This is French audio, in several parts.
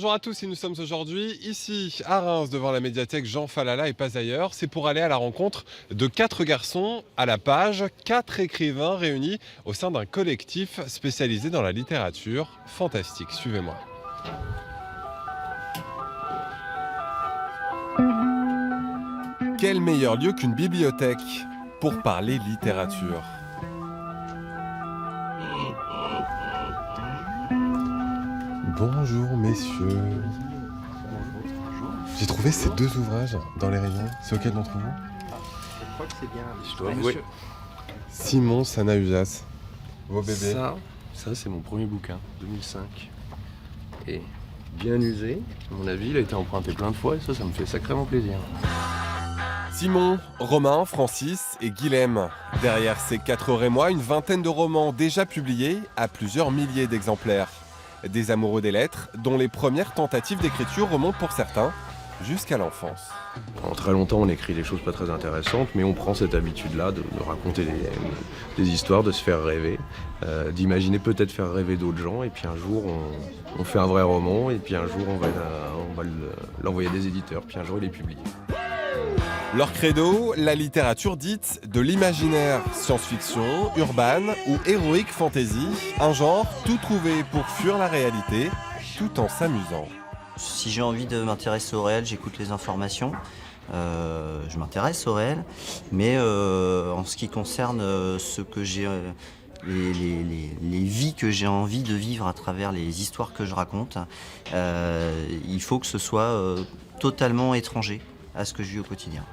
Bonjour à tous, et nous sommes aujourd'hui ici à Reims devant la médiathèque Jean Falala et pas ailleurs. C'est pour aller à la rencontre de 4 garçons à la page, 4 écrivains réunis au sein d'un collectif spécialisé dans la littérature fantastique. Suivez-moi. Quel meilleur lieu qu'une bibliothèque pour parler littérature? Bonjour messieurs. J'ai trouvé ces 2 ouvrages dans les rayons. C'est auquel d'entre vous? Je crois que c'est bien. Je dois avouer. Simon Sanahujas. Vos bébés. Ça c'est mon premier bouquin, 2005. Et bien usé. À mon avis, il a été emprunté plein de fois et ça me fait sacrément plaisir. Simon, Romain, Francis et Guilhem. Derrière ces 4 Rémois, une vingtaine de romans déjà publiés à plusieurs milliers d'exemplaires. Des amoureux des lettres, dont les premières tentatives d'écriture remontent pour certains jusqu'à l'enfance. Pendant très longtemps, on écrit des choses pas très intéressantes, mais on prend cette habitude-là de raconter des histoires, de se faire rêver, d'imaginer peut-être faire rêver d'autres gens, et puis un jour, on fait un vrai roman, et puis un jour, on va l'envoyer à des éditeurs, puis un jour, il est publié. Leur credo, la littérature dite de l'imaginaire, science-fiction, urbaine ou héroïque fantasy, un genre tout trouvé pour fuir la réalité, tout en s'amusant. Si j'ai envie de m'intéresser au réel, j'écoute les informations. Je m'intéresse au réel, mais en ce qui concerne ce que j'ai, les vies que j'ai envie de vivre à travers les histoires que je raconte, il faut que ce soit totalement étranger à ce que je vis au quotidien.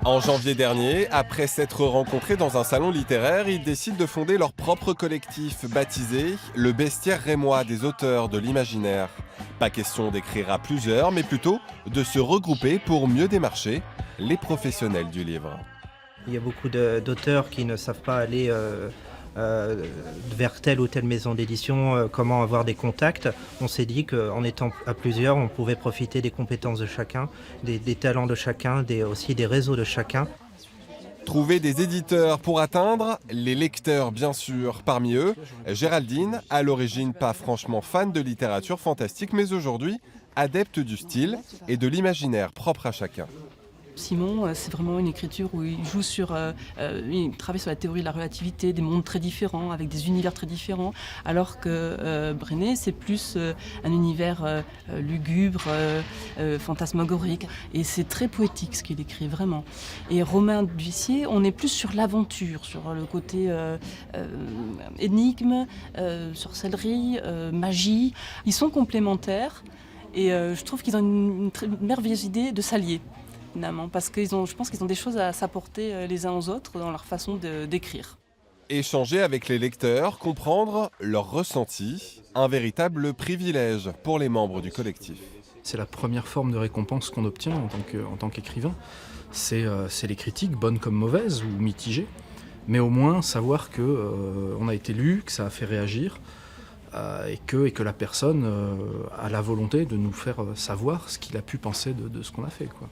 En janvier dernier, après s'être rencontrés dans un salon littéraire, ils décident de fonder leur propre collectif baptisé le Bestiaire Rémois des auteurs de l'imaginaire. Pas question d'écrire à plusieurs, mais plutôt de se regrouper pour mieux démarcher les professionnels du livre. Il y a beaucoup d'auteurs qui ne savent pas aller vers telle ou telle maison d'édition, comment avoir des contacts. On s'est dit qu'en étant à plusieurs, on pouvait profiter des compétences de chacun, des talents de chacun, aussi des réseaux de chacun. Trouver des éditeurs pour atteindre les lecteurs, bien sûr. Parmi eux, Géraldine, à l'origine pas franchement fan de littérature fantastique, mais aujourd'hui adepte du style et de l'imaginaire propre à chacun. Simon, c'est vraiment une écriture où il il travaille sur la théorie de la relativité, des mondes très différents, avec des univers très différents, alors que Brené, c'est plus un univers lugubre, fantasmagorique, et c'est très poétique ce qu'il écrit, vraiment. Et Romain D'Huissier, on est plus sur l'aventure, sur le côté énigme, sorcellerie, magie. Ils sont complémentaires, et je trouve qu'ils ont une merveilleuse idée de s'allier. Parce que je pense qu'ils ont des choses à s'apporter les uns aux autres dans leur façon d'écrire. Échanger avec les lecteurs, comprendre leurs ressentis, un véritable privilège pour les membres du collectif. C'est la première forme de récompense qu'on obtient en tant qu'écrivain. C'est les critiques, bonnes comme mauvaises ou mitigées, mais au moins savoir qu'on a été lu, que ça a fait réagir, et que la personne a la volonté de nous faire savoir ce qu'il a pu penser de ce qu'on a fait, quoi.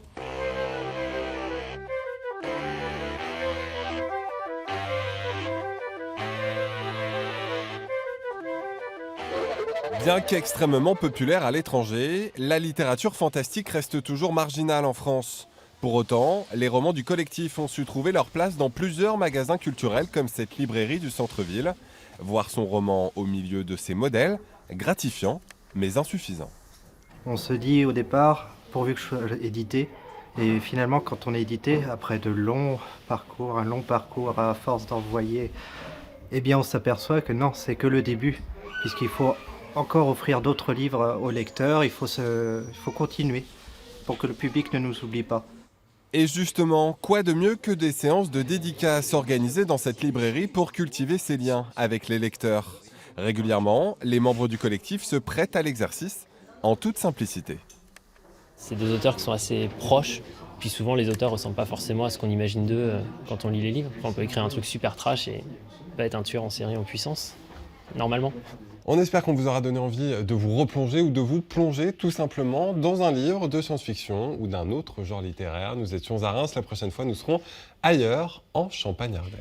Bien qu'extrêmement populaire à l'étranger, la littérature fantastique reste toujours marginale en France. Pour autant, les romans du collectif ont su trouver leur place dans plusieurs magasins culturels comme cette librairie du centre-ville. Voir son roman au milieu de ces modèles, gratifiant mais insuffisant. On se dit au départ, pourvu que je sois édité, et finalement quand on est édité, après un long parcours à force d'envoyer, eh bien on s'aperçoit que non, c'est que le début, puisqu'il faut encore offrir d'autres livres aux lecteurs, il faut continuer pour que le public ne nous oublie pas. Et justement, quoi de mieux que des séances de dédicaces organisées dans cette librairie pour cultiver ces liens avec les lecteurs? Régulièrement, les membres du collectif se prêtent à l'exercice en toute simplicité. C'est des auteurs qui sont assez proches, puis souvent les auteurs ne ressemblent pas forcément à ce qu'on imagine d'eux quand on lit les livres. Enfin, on peut écrire un truc super trash et pas être un tueur en série en puissance, normalement. On espère qu'on vous aura donné envie de vous replonger ou de vous plonger tout simplement dans un livre de science-fiction ou d'un autre genre littéraire. Nous étions à Reims, la prochaine fois nous serons ailleurs, en Champagne-Ardenne.